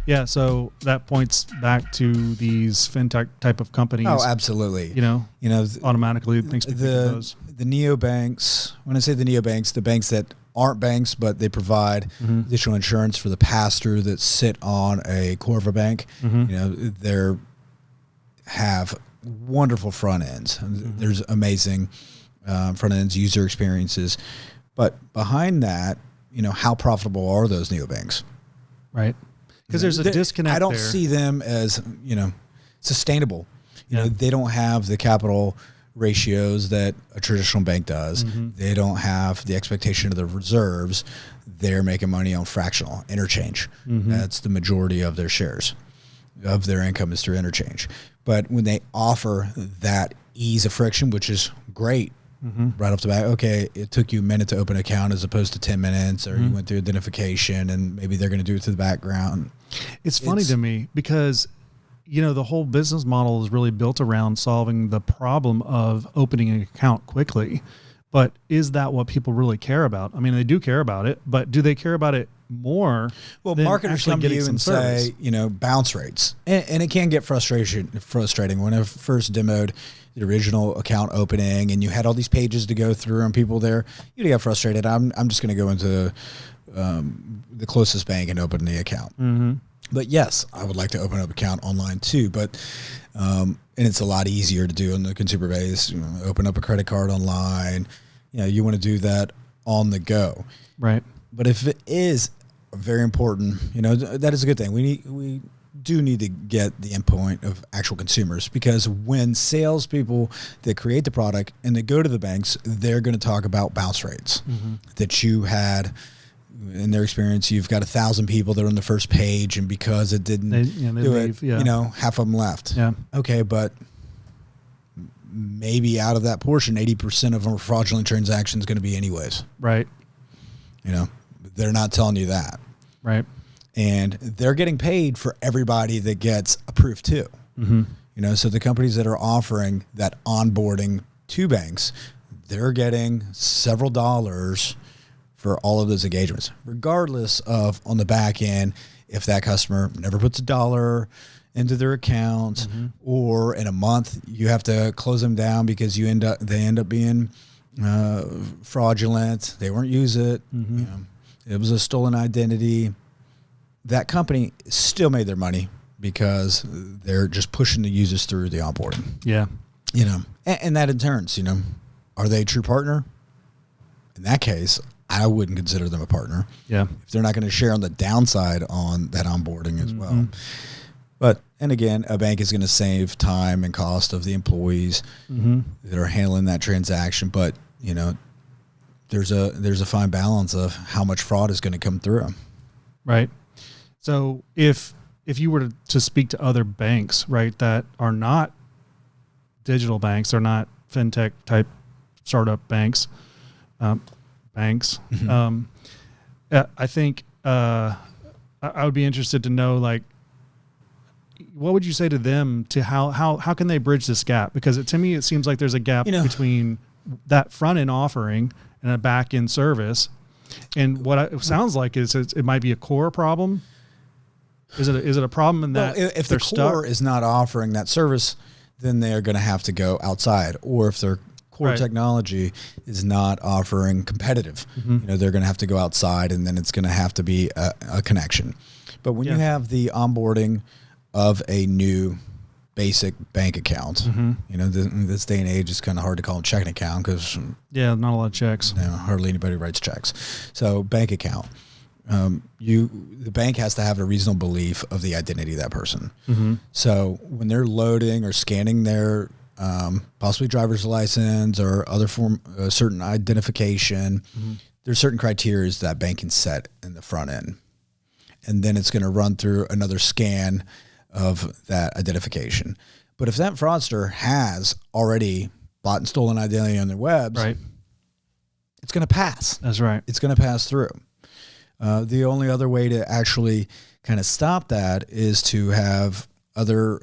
Yeah, so that points back to these fintech type of companies. Oh, absolutely. Automatically thinks the neobanks. When I say the neobanks, the banks that aren't banks, but they provide additional insurance for the pass-through that sit on a core of a bank. They have wonderful front ends. There's amazing front ends, user experiences, but behind that, how profitable are those neobanks? Right. Because there's a disconnect. I don't see them as, sustainable. They don't have the capital ratios that a traditional bank does. They don't have the expectation of the reserves. They're making money on fractional interchange. That's the majority of their shares, of their income is through interchange. But when they offer that ease of friction, which is great, right off the bat, okay, it took you a minute to open an account as opposed to 10 minutes, or you went through identification, and maybe they're going to do it through the background. It's funny to me because, the whole business model is really built around solving the problem of opening an account quickly. But is that what people really care about? I mean, they do care about it, but do they care about it more? Well, marketers come to you and say, bounce rates. And it can get frustrating. When I first demoed the original account opening and you had all these pages to go through and people there, you'd get frustrated. I'm just going to go into the closest bank and open the account. But yes, I would like to open up an account online too, but and it's a lot easier to do in the consumer base. Open up a credit card online. You want to do that on the go. Right. But if it is very important, that is a good thing. We do need to get the endpoint of actual consumers, because when salespeople that create the product and they go to the banks, they're going to talk about bounce rates that you had. In their experience, you've got 1,000 people that are on the first page, and because it didn't do leave, half of them left. Yeah. Okay, but maybe out of that portion, 80% of them are fraudulent transactions going to be anyways. Right. They're not telling you that. Right. And they're getting paid for everybody that gets approved too. So the companies that are offering that onboarding to banks, they're getting several dollars for all of those engagements, regardless of on the back end, if that customer never puts $1 into their account, or in a month you have to close them down because they end up being fraudulent. They weren't use it. It was a stolen identity. That company still made their money because they're just pushing the users through the onboarding. Yeah. And that in turns, are they a true partner? In that case, I wouldn't consider them a partner. Yeah. If they're not going to share on the downside on that onboarding as well. But, and again, a bank is going to save time and cost of the employees that are handling that transaction. But, there's a fine balance of how much fraud is going to come through. Right. So if you were to speak to other banks, right, that are not digital banks, they're not fintech type startup banks, I think I would be interested to know, like, what would you say to them to how can they bridge this gap? Because to me, it seems like there's a gap between that front end offering and a back end service. And what it sounds like is it might be a core problem. Is it a problem in that if the core is not offering that service, then they're going to have to go outside. Or if their core technology is not offering competitive, they're going to have to go outside, and then it's going to have to be a connection. But when you have the onboarding of a new basic bank account, in this day and age, it's kind of hard to call them checking account because not a lot of checks. Hardly anybody writes checks. So bank account, the bank has to have a reasonable belief of the identity of that person. So when they're loading or scanning their possibly driver's license or other form, certain identification, there's certain criteria that bank can set in the front end. And then it's going to run through another scan of that identification. But if that fraudster has already bought and stolen identity on their webs, it's going to pass. That's right. It's going to pass through. The only other way to actually kind of stop that is to have other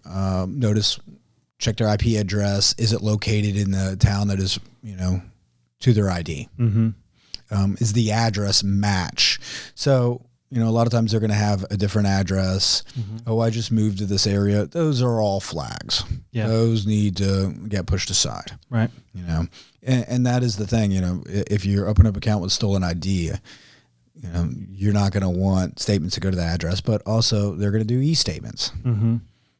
check their IP address. Is it located in the town that is, to their ID? Is the address match? So a lot of times they're going to have a different address. Oh, I just moved to this area. Those are all flags. Yeah. Those need to get pushed aside. Right. And that is the thing, if you're opening up an account with stolen ID, you're not going to want statements to go to the address, but also they're going to do e-statements.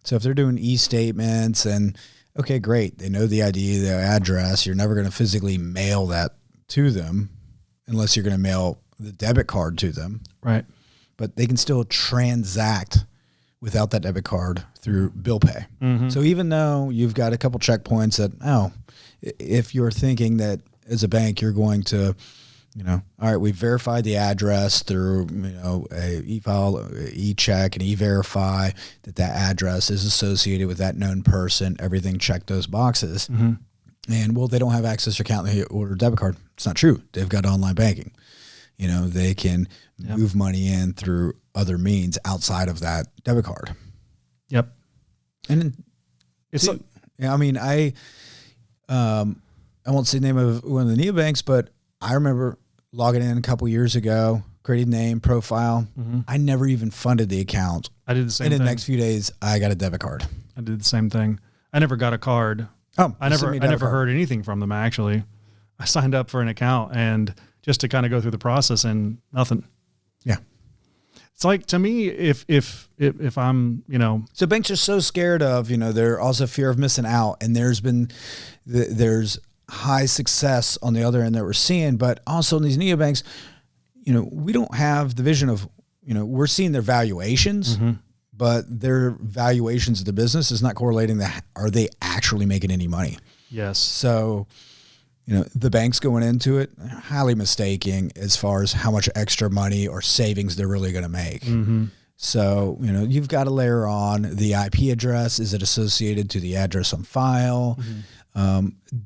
So if they're doing e-statements and okay, great. They know the ID, the address. You're never going to physically mail that to them unless you're going to mail the debit card to them. Right. But they can still transact without that debit card through bill pay. So even though you've got a couple checkpoints that, if you're thinking that as a bank, you're going to, all right, we verified the address through, a e-file, e-check, and e-verify that address is associated with that known person. Everything checked those boxes. And, well, they don't have access to account. They order a debit card. It's not true. They've got online banking. They can move money in through other means outside of that debit card. Yep. And it's I won't say the name of one of the neobanks, but I remember logging in a couple years ago, creating name, profile. I never even funded the account. I did the same thing. And in the next few days, I got a debit card. I did the same thing. I never got a card. I never heard anything from them, actually. I signed up for an account and just to kind of go through the process and nothing. Yeah. It's like, to me, if I'm, So banks are so scared of, they're also fear of missing out. And there's high success on the other end that we're seeing, but also in these neobanks, we don't have the vision of, we're seeing their valuations, but their valuations of the business is not correlating that. Are they actually making any money? Yes. So, the banks going into it, they're highly mistaking as far as how much extra money or savings they're really going to make. So, you've got to layer on the IP address. Is it associated to the address on file?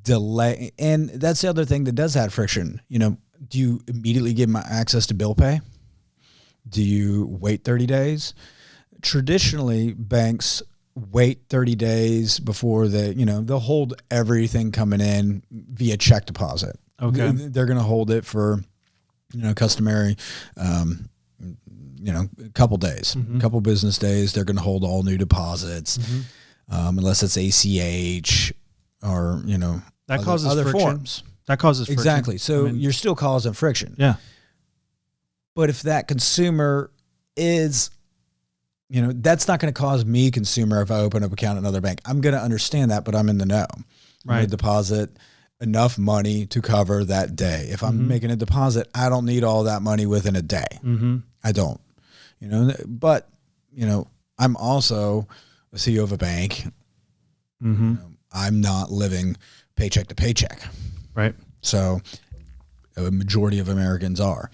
Delay. And that's the other thing that does add friction. Do you immediately give them access to bill pay? Do you wait 30 days? Traditionally, banks wait 30 days before they'll hold everything coming in via check deposit. Okay. They're going to hold it for, customary, couple days, couple business days. They're going to hold all new deposits, unless it's ACH or, that causes other friction. forms. That causes friction. Exactly. So you're still causing friction. Yeah. But if that consumer is, that's not going to cause me, consumer, if I open up an account at another bank. I'm going to understand that, but I'm in the know. I'm going to deposit enough money to cover that day. If I'm making a deposit, I don't need all that money within a day. I don't. But, I'm also a CEO of a bank. I'm not living paycheck to paycheck. Right. So a majority of Americans are.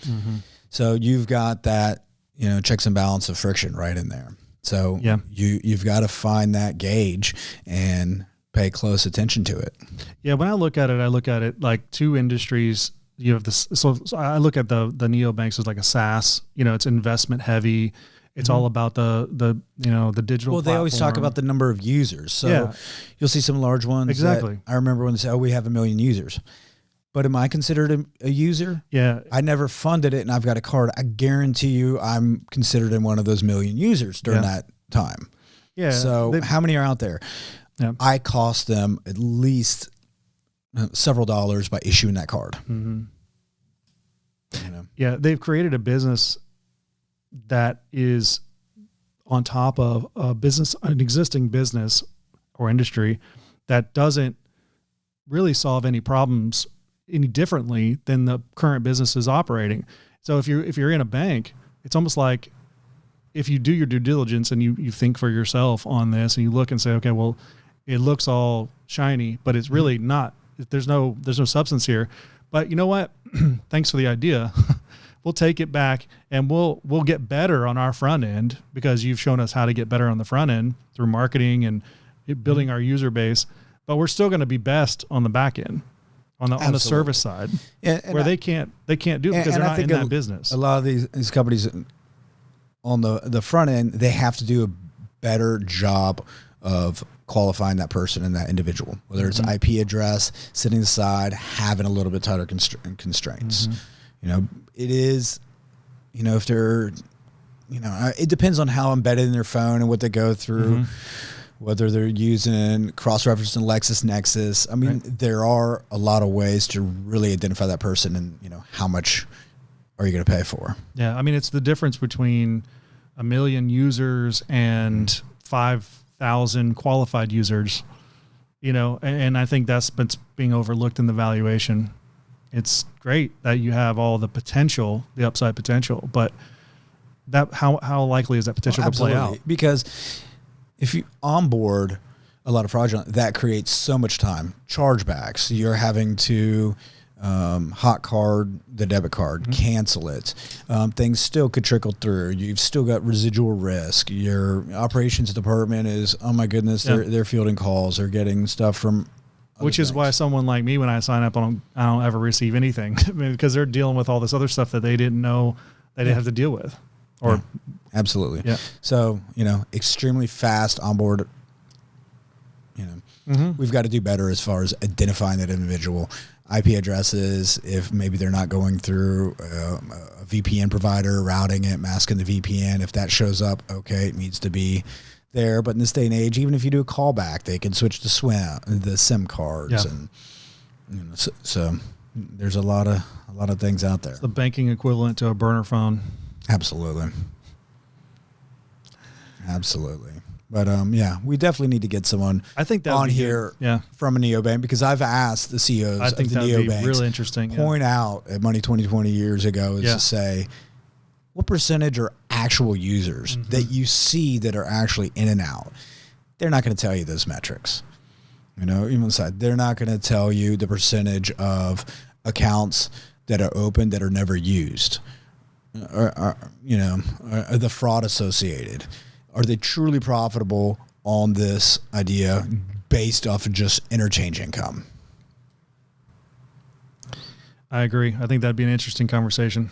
So you've got that, checks and balance of friction right in there. So you've got to find that gauge and pay close attention to it. Yeah. When I look at it like two industries. You have this. So I look at the neobanks as like a SaaS, it's investment heavy. It's all about the digital. Well, they always talk about the number of users. So you'll see some large ones. Exactly. I remember when they say, we have 1 million users. But am I considered a user? Yeah. I never funded it and I've got a card. I guarantee you I'm considered in one of those 1 million users during that time. Yeah. So how many are out there? Yeah. I cost them at least several dollars by issuing that card. Yeah. They've created a business that is on top of an existing business or industry that doesn't really solve any problems any differently than the current business is operating. So if you're in a bank, it's almost like if you do your due diligence and you think for yourself on this and you look and say, okay, well, it looks all shiny, but it's really not. There's no substance here. But you know what? Thanks for the idea. We'll take it back and we'll get better on our front end because you've shown us how to get better on the front end through marketing and building our user base. But we're still going to be best on the back end, on the service side, where they can't do it because they're not in that business. A lot of these companies on the front end, they have to do a better job of qualifying that person and that individual, whether it's IP address, sitting aside, having a little bit tighter constraints. It is, if they're it depends on how embedded in their phone and what they go through, whether they're using cross-referencing LexisNexis. I mean, there are a lot of ways to really identify that person and, how much are you going to pay for? Yeah. I mean, it's the difference between 1 million users and 5,000 qualified users, and I think that's being overlooked in the valuation. It's great that you have all the potential, the upside potential, but that how likely is that potential to play out? Because if you onboard a lot of fraudulent, that creates so much time. Chargebacks, you're having to hot card the debit card, cancel it. Things still could trickle through. You've still got residual risk. Your operations department is, oh my goodness, they're fielding calls. They're getting stuff from which is why someone like me, when I sign up, I don't ever receive anything because they're dealing with all this other stuff that they didn't know they didn't have to deal with. Or absolutely. Yeah. So, extremely fast onboard. We've got to do better as far as identifying that individual. IP addresses, if maybe they're not going through a VPN provider, routing it, masking the VPN. If that shows up, okay, it needs to be there. But in this day and age, even if you do a callback, they can switch to the SIM cards, and so there's a lot of things out there. It's the banking equivalent to a burner phone. Absolutely. But we definitely need to get someone I think that on here from a neobank, because I've asked the CEOs of the neobanks really interesting. Point out at Money 2020 years ago is to say, what percentage are actual users that you see that are actually in and out? They're not going to tell you those metrics. Even aside, they're not going to tell you the percentage of accounts that are open that are never used, or the fraud associated. Are they truly profitable on this idea based off of just interchange income? I agree. I think that'd be an interesting conversation.